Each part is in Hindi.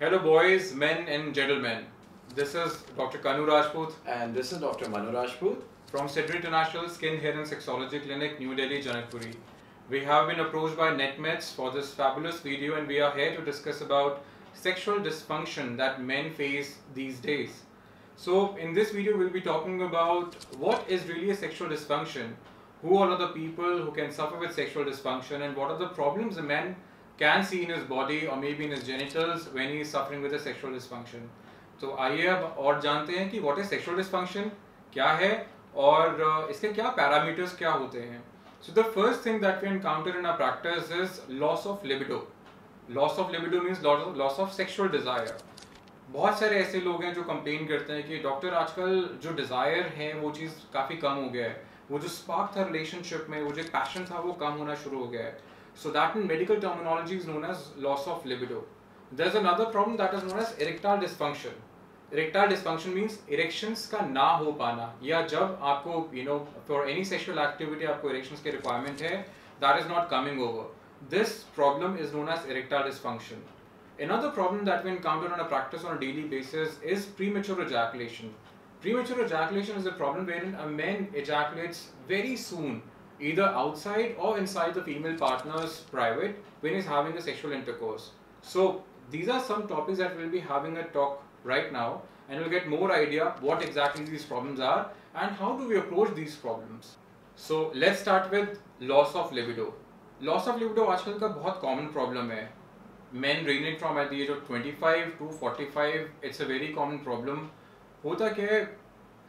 Hello boys, men and gentlemen. This is Dr. Kanu Rajput And this is Dr. Manu Rajput from Sidri International Skin, Hair and Sexology Clinic, New Delhi, Janakpuri. We have been approached by NetMeds for this fabulous video and we are here to discuss about sexual dysfunction that men face these days. So in this video we'll be talking about what is really a sexual dysfunction, who all are the people who can suffer with sexual dysfunction and what are the problems a man can see in his body or maybe in his genitals when he is suffering with a sexual dysfunction. तो आइए अब और जानते हैं कि what is sexual dysfunction, क्या है और इसके क्या parameters क्या होते हैं. So the first thing that we encounter in our practice is loss of libido. Loss of libido means loss of sexual desire. बहुत सारे ऐसे लोग हैं जो कंप्लेन करते हैं कि डॉक्टर आजकल जो डिज़ायर है वो चीज़ काफ़ी कम हो गया है, वो जो स्पार्क था रिलेशनशिप में, वो जो पैशन था वो कम होना शुरू हो गया है. So that in medical terminology is known as loss of libido. There's another problem that is known as erectile dysfunction. Erectile dysfunction means erections का ना हो पाना, या जब आपको for any sexual activity आपको erections के requirement है, that is not coming over. This problem is known as erectile dysfunction. Another problem that we encounter on a practice on a daily basis is premature ejaculation. Premature ejaculation is a problem wherein a man ejaculates very soon, either outside or inside the female partner's private when he's having a sexual intercourse. So these are some topics that we'll be having a talk right now, and we'll get more idea what exactly these problems are and how do we approach these problems. So let's start with loss of libido. Loss of libido आजकल का बहुत common problem है. Men ranging from at the age of 25 to 45, it's a very common problem. होता क्या है,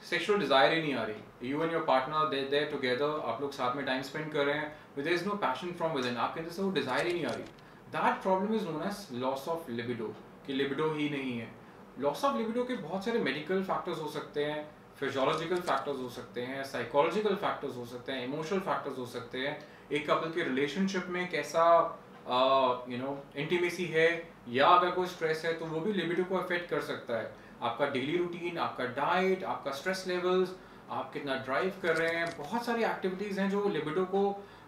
सेक्सुअल डिजायर ही नहीं आ रही. You and your partner they together, आप लोग साथ में टाइम स्पेंड कर रहे हैं, with there is no passion from within, आपके अंदर से वो डिजायर ही नहीं आ रही. That problem is known as loss of libido, कि लिबिडो ही नहीं है. लॉस ऑफ लिबिडो के बहुत सारे मेडिकल फैक्टर्स हो सकते हैं, फिजियोलॉजिकल फैक्टर्स हो सकते हैं, साइकोलॉजिकल फैक्टर्स हो सकते हैं, इमोशनल फैक्टर्स हो सकते हैं. एक कपल के रिलेशनशिप में कैसा इंटीमेसी है, या अगर कोई स्ट्रेस है तो वो भी लिबिडो को अफेक्ट कर सकता है. आपका डेली रूटीन, आपका डाइट, आपका स्ट्रेस लेवल्स, आप कितना ड्राइव कर रहे हैं, बहुत सारी एक्टिविटीज़ हैं जो लिबिडो को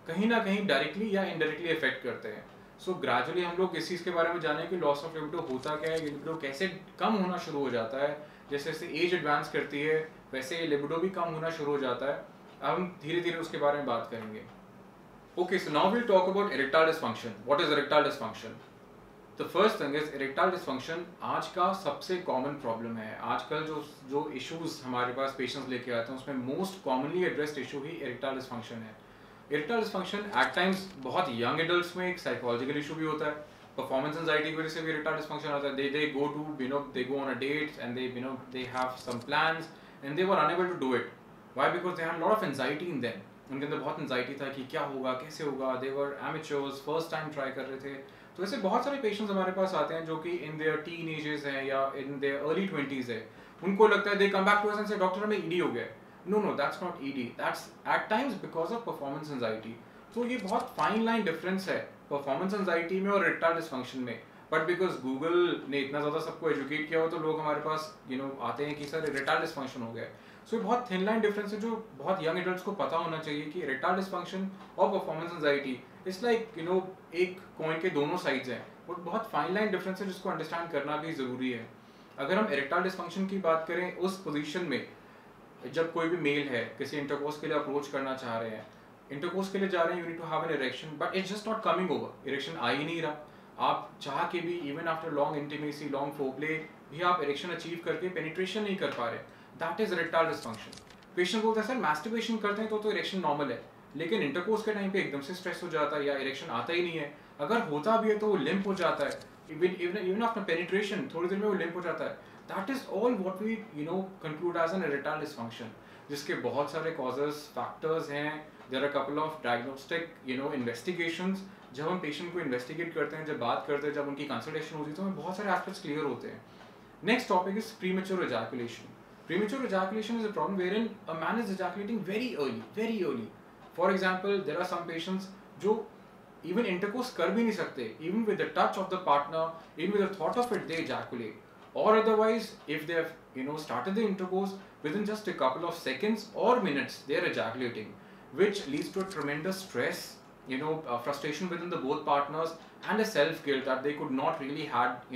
कहीं ना कहीं डायरेक्टली या इनडायरेक्टली इफेक्ट करते हैं. सो ग्रेजुअली हम लोग इस चीज़ के बारे में जानें कि लॉस ऑफ लिबिडो होता क्या है, लिबिडो कैसे कम होना शुरू हो जाता है. जैसे जैसे एज एडवांस करती है वैसे लिबिडो भी कम होना शुरू हो जाता है. अब हम धीरे धीरे उसके बारे में बात करेंगे. Okay, so now will talk about erectile dysfunction. What is erectile dysfunction? The first thing is erectile dysfunction आज का सबसे कॉमन प्रॉब्लम है. आजकल जो इश्यूज हमारे पास पेशेंट्स लेके आते हैं उसमें मोस्ट कॉमनली एड्रेस्ड इशू ही इरेक्टाइल डिसफंक्शन है. इरेक्टाइल डिसफंक्शन एट टाइम्स बहुत यंग एडल्ट्स में एक साइकोलॉजिकल इशू भी होता है. परफॉर्मेंस एंजाइटी की वजह से भी इरेक्टाइल डिसफंक्शन आता है. They go to they go on a date and they have some plans and they were unable to do it. Why? Because they had lot of anxiety in them. उनके अंदर बहुत एंजाइटी था कि क्या होगा, कैसे होगा. दे वर एमेच्योर्स, फर्स्ट टाइम ट्राई कर रहे थे. तो ऐसे बहुत सारे पेशेंट्स हमारे पास आते हैं जो कि इन देयर टीन एजेस हैं या इन देयर अर्ली 20s है. उनको लगता है they come back to us and say doctor हमें ईडी हो गया. No, that's not ED, that's at times because of performance anxiety. तो ये बहुत फाइन लाइन डिफरेंस है परफॉर्मेंस एंजाइटी में और इरेक्टाइल डिसफंक्शन में. बट बिकॉज गूगल ने इतना ज़्यादा सबको एजुकेट किया हो तो लोग हमारे पास आते हैं कि सर इरेक्टाइल डिसफंक्शन हो गया. सो बहुत थिन लाइन डिफरेंस है जो बहुत यंग एडल्ट्स को पता होना चाहिए कि इरेक्टाइल डिसफंक्शन और परफॉर्मेंस एंजाइटी इट्स लाइक एक कॉइन के दोनों साइड्स हैं. वो बहुत फाइन लाइन डिफरेंस है जिसको अंडरस्टैंड करना भी ज़रूरी है. अगर हम इरेक्टाइल डिसफंक्शन की बात करें उस पोजीशन में, जब कोई भी मेल है किसी इंटरकोर्स के लिए अप्रोच करना चाह रहे हैं, इंटरकोर्स के लिए जा रहे हैं, you need to have an erection but it's just not coming over. Erection आ ही नहीं रहा. आप चाह के भी even after long intimacy, long foreplay भी आप इरेक्शन अचीव करके पेनिट्रेशन नहीं कर पा रहे. That is erectile dysfunction. Patient बोलते हैं सर मास्टरबेशन करते हैं तो इरेक्शन नॉर्मल है, लेकिन इंटरकोर्स के टाइम पे एकदम से स्ट्रेस हो जाता है या इरेक्शन आता ही नहीं है. अगर होता भी है तो वो लिम्प हो जाता है. इवन आफ्टर पेनिट्रेशन थोड़ी देर में वो लिम्प हो जाता है. That is all what we conclude as an erectile dysfunction, जिसके बहुत सारे कॉजेस, फैक्टर्स हैं. There are couple of diagnostic investigations. जब हम पेशेंट को इन्वेस्टिगेट करते हैं, जब बात करते हैं, जब उनकी कंसल्टेशन होती है तो हमें बहुत सारे एस्पेक्ट्स क्लियर होते हैं. Next topic is premature ejaculation. Premature ejaculation is a problem wherein a man is ejaculating very early. For example, there are some patients जो even intercourse कर भी नहीं सकते, even with the touch of the partner, even with the thought of it, they ejaculate. Or otherwise, if they have started the intercourse, within just a couple of seconds or minutes, they are ejaculating, which leads to a tremendous stress, frustration within the both partners, and a self guilt that they could not really had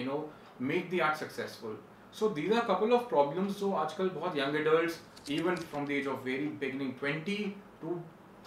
make the act successful. So these are a couple of problems जो आजकल बहुत young adults, even from the age of very beginning 20 to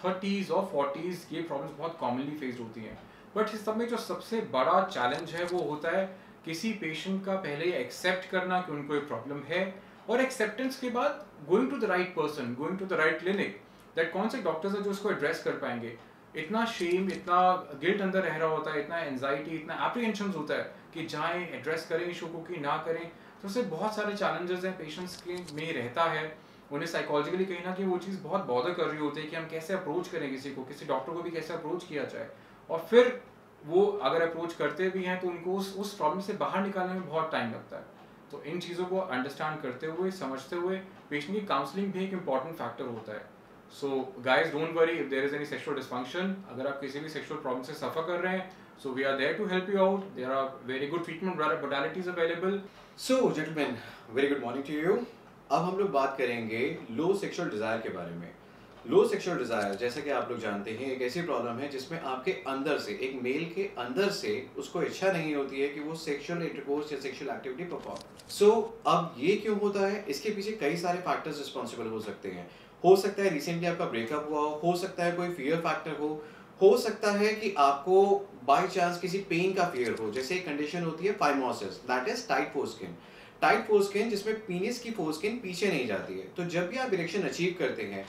30s और 40s, ये problems बहुत commonly faced होती हैं. But इस सब में जो सबसे बड़ा challenge है वो होता है किसी patient का पहले accept करना कि उनको एक problem है, और acceptance के बाद going to the right person, going to the right clinic, that कौन से doctors हैं जो उसको address कर पाएंगे. इतना shame, इतना guilt अंदर रह रहा होता है, इतना anxiety, इतना apprehensions होता है कि जाएं, address करें इशू को कि ना करें. तो उससे बहुत सारे challenges हैं patients के में रहता है. उन्हें साइकोलॉजिकली कहीं ना कहीं वो चीज़ बहुत बॉदर कर रही होती है कि हम कैसे अप्रोच करें किसी को, किसी डॉक्टर को भी कैसे अप्रोच किया जाए, और फिर वो अगर अप्रोच करते भी हैं तो उनको उस प्रॉब्लम से बाहर निकालने में बहुत टाइम लगता है. तो इन चीज़ों को अंडरस्टैंड करते हुए, समझते हुए, पेशेंट की काउंसलिंग भी एक इंपॉर्टेंट फैक्टर होता है. So guys don't worry if there is any sexual dysfunction. अगर आप किसी भी सेक्सुअल प्रॉब्लम से सफ़र कर रहे हैं, so we are there to help you out. There are very good treatment modalities available. So, gentlemen, very good morning to you. अब हम लोग बात करेंगे लो सेक्सुअल डिजायर के बारे में. लो सेक्सुअल डिजायर, जैसा कि आप लोग जानते हैं, एक ऐसी प्रॉब्लम है जिसमें आपके अंदर से, एक मेल के अंदर से उसको इच्छा नहीं होती है कि वो सेक्सुअल इंटरकोर्स या सेक्सुअल एक्टिविटी परफॉर्म. सो अब ये क्यों होता है? इसके पीछे कई सारे फैक्टर्स रिस्पॉन्सिबल हो सकते हैं. हो सकता है रिसेंटली आपका ब्रेकअप हुआ हो सकता है कोई फियर फैक्टर हो सकता है कि आपको बाय चांस किसी पेन का फियर हो. जैसे एक कंडीशन होती है phimosis, that is tight foreskin. Tight foreskin जिसमें पीनिस की फोरस्किन पीछे नहीं जाती है. तो जब भी आप इरेक्शन अचीव करते हैं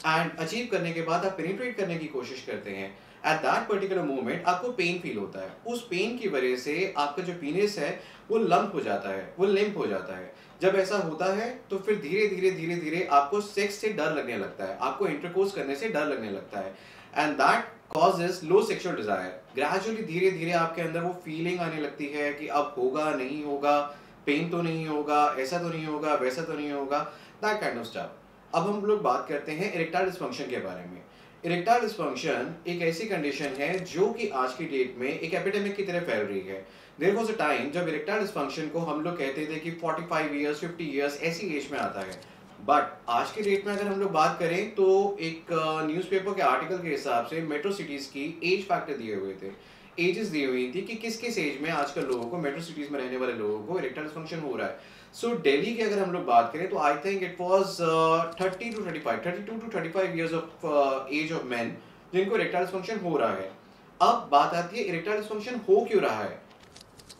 एंड अचीव करने के बाद आप पेनिट्रेट करने की कोशिश करते हैं, एट दैट पर्टिकुलर मोमेंट आपको पेन फील होता है. उस पेन की वजह से आपका जो पीनिस है वो लंप हो जाता है, वो लिम्प हो जाता है. जब ऐसा होता है तो फिर धीरे धीरे आपको सेक्स से डर लगने लगता है, आपको इंटरकोर्स करने से डर लगने लगता है, and that causes low sexual desire. Gradually धीरे धीरे आपके अंदर वो फीलिंग आने लगती है कि अब होगा नहीं होगा, पेन तो नहीं होगा, ऐसा तो नहीं होगा, वैसा तो नहीं होगा, that kind of stuff. अब हम लोग बात करते हैं इरेक्टाइल डिस्फंक्शन के बारे में. इरेक्टाइल डिस्फंक्शन एक ऐसी कंडीशन है जो कि आज की डेट में एक एपिडेमिक की तरह फैल रही है. There was a time जब इरेक्टाइल डिस्फंक्शन को हम लोग कहते थे कि 45 years, 50 years ऐसी एज में आता है. बट आज के डेट में अगर हम लोग बात करें तो एक न्यूज़पेपर के आर्टिकल के हिसाब से मेट्रो सिटीज़ की एज फैक्टर दिए हुए थे, एजेस दी हुई थी कि किस किस एज में आजकल लोगों को, मेट्रो सिटीज़ में रहने वाले लोगों को इरेक्टाइल डिस्फंक्शन हो रहा है. सो दिल्ली की अगर हम लोग बात करें तो I think it was 32 to 35 years of age of man जिनको इरेक्टाइल डिस्फंक्शन हो रहा है. अब बात आती है इरेक्टाइल डिस्फंक्शन हो क्यों रहा है.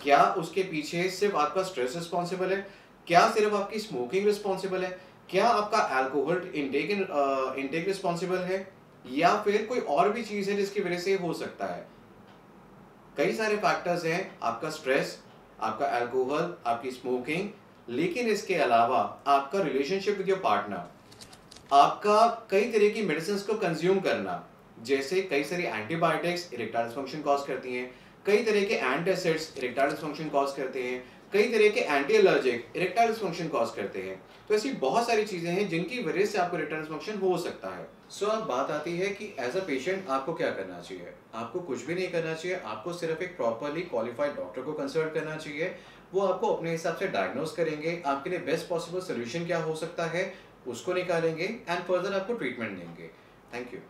क्या उसके पीछे सिर्फ आपका स्ट्रेस रिस्पॉन्सिबल है? क्या सिर्फ आपकी स्मोकिंग रिस्पॉन्सिबल है? क्या आपका अल्कोहल इंटेक रिस्पॉन्सिबल है, या फिर कोई और भी चीज है जिसकी वजह से हो सकता है? कई सारे फैक्टर्स हैं, आपका स्ट्रेस, आपका अल्कोहल, आपकी स्मोकिंग, लेकिन इसके अलावा आपका रिलेशनशिप विद योर पार्टनर, आपका कई तरह की मेडिसिन को कंज्यूम करना, जैसे कई सारी एंटीबायोटिक्स इरेक्टाइल डिस्फंक्शन कॉज करती हैं, कई तरह के एंटासिड्स इरेक्टाइल डिस्फंक्शन कॉज करते हैं, कई तरह के anti allergic erectile dysfunction cause करते हैं. तो ऐसी बहुत सारी चीजें हैं जिनकी वजह से आपको इरेक्टाइल डिस्फंक्शन हो सकता है. सो अब बात आती है कि एज अ पेशेंट आपको क्या करना चाहिए. आपको कुछ भी नहीं करना चाहिए. आपको सिर्फ एक प्रॉपरली क्वालिफाइड डॉक्टर को कंसल्ट करना चाहिए. वो आपको अपने हिसाब से डायग्नोज करेंगे, आपके लिए बेस्ट पॉसिबल सोल्यूशन क्या हो सकता है उसको निकालेंगे, एंड फर्दर आपको ट्रीटमेंट देंगे. Thank you.